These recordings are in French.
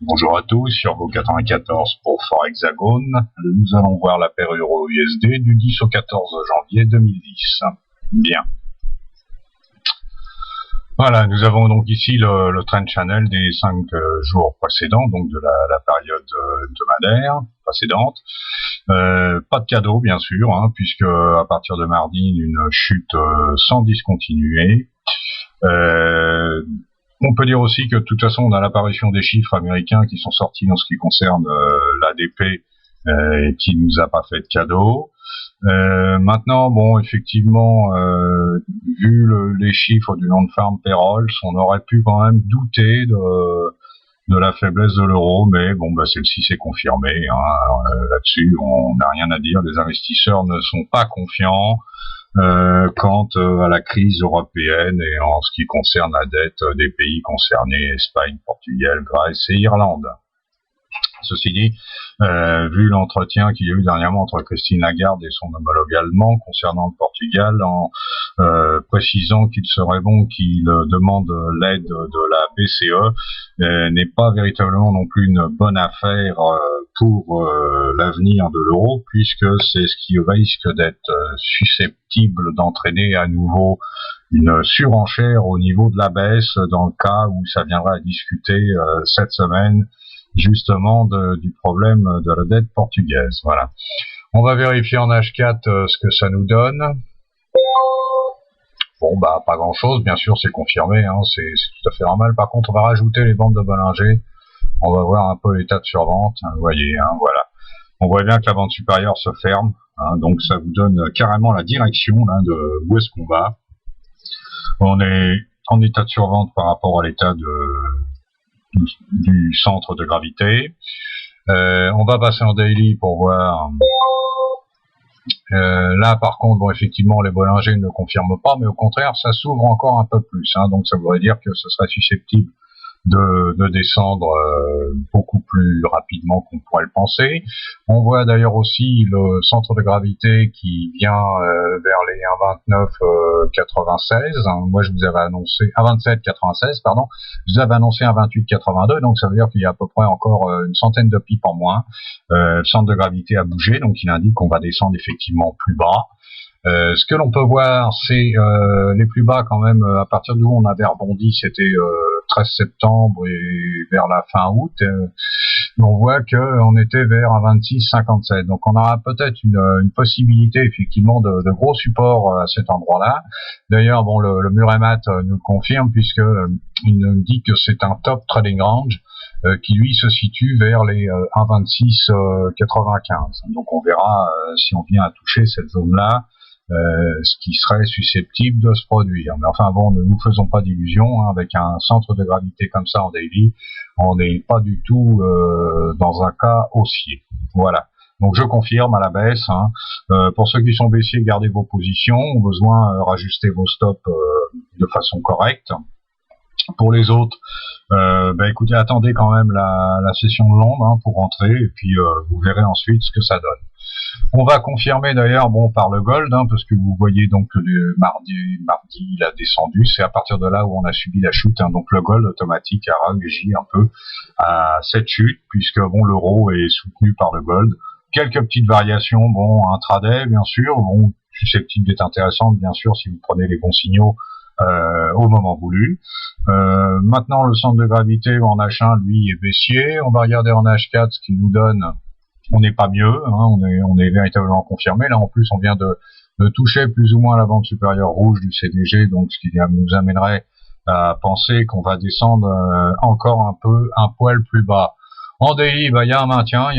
Bonjour à tous, sur vos 94 pour Fort Hexagone, nous allons voir la paire Euro-USD du 10 au 14 janvier 2010. Bien. Voilà, nous avons donc ici le trend channel des 5 jours précédents, donc de la période hebdomadaire précédente. Pas de cadeau bien sûr, puisque à partir de mardi, une chute sans discontinuer. On peut dire aussi que de toute façon, on a l'apparition des chiffres américains qui sont sortis en ce qui concerne l'ADP et qui nous a pas fait de cadeau. Maintenant, bon, effectivement, vu les chiffres du non-farm payrolls, on aurait pu quand même douter de la faiblesse de l'euro, mais bon, bah celle-ci s'est confirmée. Là-dessus, on n'a rien à dire. Les investisseurs ne sont pas confiants quant à la crise européenne et en ce qui concerne la dette des pays concernés, Espagne, Portugal, Grèce et Irlande. Ceci dit, vu l'entretien qu'il y a eu dernièrement entre Christine Lagarde et son homologue allemand concernant le Portugal, en précisant qu'il serait bon qu'il demande l'aide de la BCE, n'est pas véritablement non plus une bonne affaire pour l'avenir de l'euro, puisque c'est ce qui risque d'être susceptible d'entraîner à nouveau une surenchère au niveau de la baisse dans le cas où ça viendra à discuter cette semaine justement du problème de la dette portugaise. Voilà. On va vérifier en H4 ce que ça nous donne. Bon, bah pas grand-chose, bien sûr, c'est confirmé, c'est tout à fait normal. Par contre, on va rajouter les bandes de Bollinger. On va voir un peu l'état de survente. Vous voyez, voilà. On voit bien que la bande supérieure se ferme, donc ça vous donne carrément la direction là, de où est-ce qu'on va. On est en état de survente par rapport à l'état du centre de gravité. On va passer en daily pour voir. Là, par contre, bon, effectivement, les Bollinger ne confirment pas, mais au contraire, ça s'ouvre encore un peu plus. Donc, ça voudrait dire que ce serait susceptible de descendre beaucoup plus rapidement qu'on pourrait le penser. On voit d'ailleurs aussi le centre de gravité qui vient vers les 1,29,96. Moi, je vous avais annoncé 1,27,96, pardon. Je vous avais annoncé 1,28,82, donc ça veut dire qu'il y a à peu près encore une centaine de pips en moins. Le centre de gravité a bougé, donc il indique qu'on va descendre effectivement plus bas. Ce que l'on peut voir, c'est les plus bas quand même, à partir d'où on avait rebondi, c'était 13 septembre et vers la fin août. On voit qu'on était vers un 26,57. Donc on aura peut-être une possibilité effectivement de gros supports à cet endroit-là. D'ailleurs, bon, le Muremat nous le confirme puisque il nous dit que c'est un top trading range qui lui se situe vers les 1,26,95. Donc on verra si on vient à toucher cette zone-là. Ce qui serait susceptible de se produire. Mais enfin bon, ne nous faisons pas d'illusions, avec un centre de gravité comme ça en daily, on n'est pas du tout dans un cas haussier. Voilà. Donc je confirme à la baisse. Pour ceux qui sont baissiers, gardez vos positions, au besoin rajuster vos stops de façon correcte. Pour les autres, écoutez, attendez quand même la session de Londres pour rentrer, et puis vous verrez ensuite ce que ça donne. On va confirmer d'ailleurs, par le gold, parce que vous voyez donc le mardi il a descendu, c'est à partir de là où on a subi la chute, donc le gold automatique a réagi un peu à cette chute, puisque l'euro est soutenu par le gold. Quelques petites variations, intraday bien sûr, susceptibles d'être intéressantes bien sûr si vous prenez les bons signaux au moment voulu. Maintenant le centre de gravité en H1 lui est baissier. On va regarder en H4 ce qu'il nous donne. On n'est pas mieux, on est véritablement confirmé. Là en plus on vient de toucher plus ou moins la bande supérieure rouge du CDG, donc ce qui nous amènerait à penser qu'on va descendre encore un poil plus bas. En daily, il y a un maintien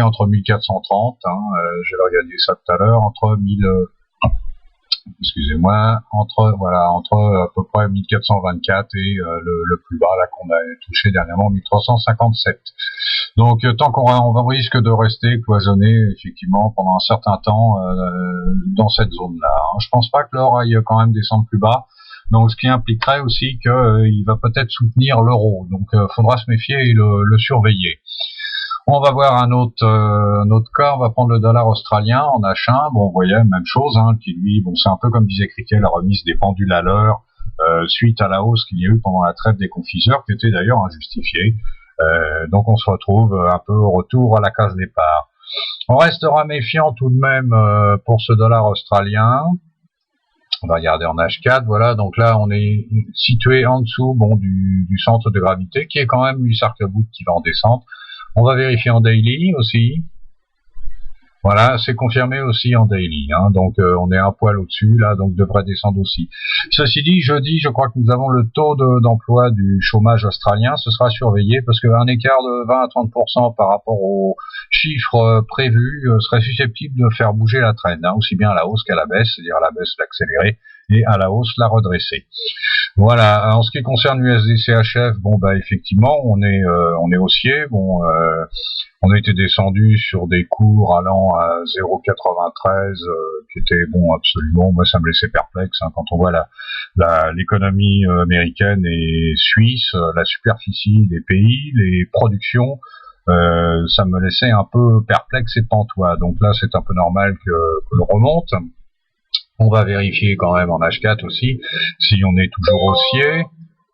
entre 1430, j'avais regardé ça tout à l'heure, entre à peu près 1424 et le plus bas là qu'on a touché dernièrement, 1357. Donc tant on risque de rester cloisonné effectivement pendant un certain temps dans cette zone-là. Je pense pas que l'or aille quand même descendre plus bas. Donc ce qui impliquerait aussi qu'il va peut-être soutenir l'euro. Donc faudra se méfier et le surveiller. On va voir un autre cas, on va prendre le dollar australien en H1. Vous voyez, même chose, qui lui, c'est un peu comme disait Cricket, la remise des pendules à l'heure suite à la hausse qu'il y a eu pendant la trêve des confiseurs, qui était d'ailleurs injustifiée. Donc on se retrouve un peu au retour à la case départ. On restera méfiant tout de même pour ce dollar australien. On va regarder en H4, voilà, donc là on est situé en dessous du centre de gravité, qui est quand même lui Sarkabout qui va en descente. On va vérifier en daily aussi. Voilà, c'est confirmé aussi en daily, hein, donc on est un poil au-dessus, là, donc devrait descendre aussi. Ceci dit, jeudi, je crois que nous avons le taux d'emploi du chômage australien, ce sera surveillé, parce qu'un écart de 20 à 30% par rapport aux chiffres prévus serait susceptible de faire bouger la trend, hein, aussi bien à la hausse qu'à la baisse, c'est-à-dire à la baisse l'accélérer, et à la hausse la redresser. Voilà, en ce qui concerne l'USD-CHF, bon bah effectivement, on est haussier, on a été descendu sur des cours allant à 0,93, qui était absolument, moi ça me laissait perplexe, hein, quand on voit l'économie américaine et suisse, la superficie des pays, les productions, ça me laissait un peu perplexe et pantois. Donc là c'est un peu normal que l'on remonte. On va vérifier quand même en H4 aussi si on est toujours haussier.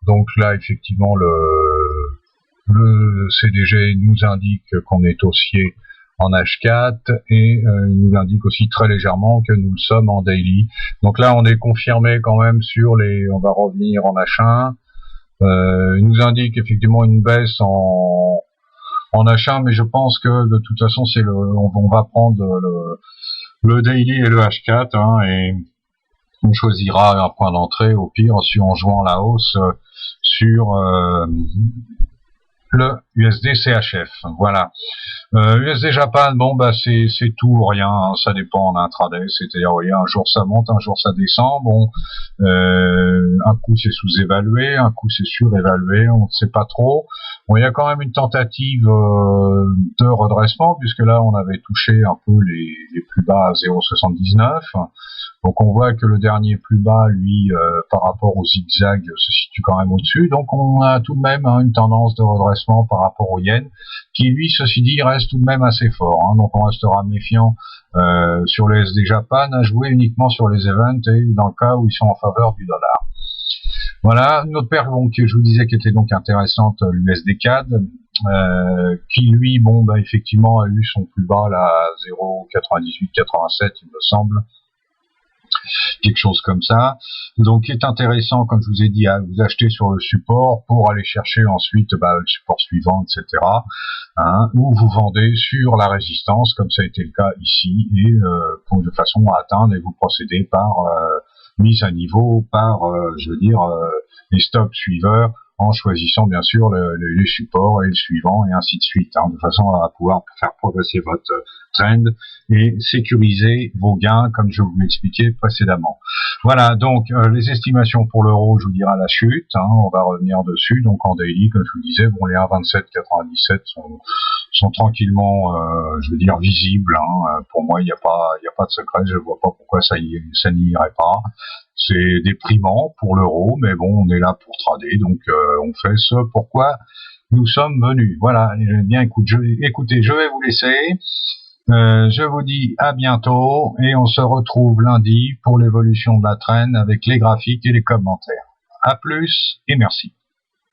Donc là effectivement le CDG nous indique qu'on est haussier en H4 et il nous indique aussi très légèrement que nous le sommes en daily. Donc là on est confirmé quand même sur on va revenir en H1. Il nous indique effectivement une baisse en H1, mais je pense que de toute façon on va prendre le daily et le H4, hein, et on choisira un point d'entrée au pire en jouant la hausse sur le USD CHF. Voilà. USD Japan, c'est tout ou rien, hein, ça dépend en intraday, c'est-à-dire, vous voyez, un jour ça monte, un jour ça descend, un coup c'est sous-évalué, un coup c'est surévalué, on ne sait pas trop. Bon, il y a quand même une tentative de redressement, puisque là on avait touché un peu les plus bas à 0,79. Donc on voit que le dernier plus bas, lui, par rapport au zigzag, se situe quand même au-dessus. Donc on a tout de même une tendance de redressement par rapport au yen, qui lui, ceci dit, reste tout de même assez fort. Hein. Donc on restera méfiant sur le SD Japan, à jouer uniquement sur les events et dans le cas où ils sont en faveur du dollar. Voilà, une autre paire que je vous disais qui était donc intéressante, l'USD CAD, qui lui, effectivement, a eu son plus bas là à 0,9887, il me semble. Quelque chose comme ça. Donc, il est intéressant, comme je vous ai dit, à vous acheter sur le support pour aller chercher ensuite le support suivant, etc. Hein, ou vous vendez sur la résistance, comme ça a été le cas ici, et de façon à atteindre, et vous procédez par mise à niveau, par, les stops suiveurs, en choisissant bien sûr les supports et le suivant, et ainsi de suite, hein, de façon à pouvoir faire progresser votre trend et sécuriser vos gains, comme je vous l'expliquais précédemment. Voilà, donc les estimations pour l'euro, je vous dirai à la chute, hein, on va revenir dessus. Donc en daily, comme je vous disais, les 1,2797 sont tranquillement, visibles. Hein. Pour moi, il n'y a pas de secret, je ne vois pas pourquoi ça n'y irait pas. C'est déprimant pour l'euro, mais on est là pour trader, donc on fait ce pourquoi nous sommes venus. Voilà, bien écoutez, je vais vous laisser. Je vous dis à bientôt et on se retrouve lundi pour l'évolution de la trend avec les graphiques et les commentaires. À plus et merci.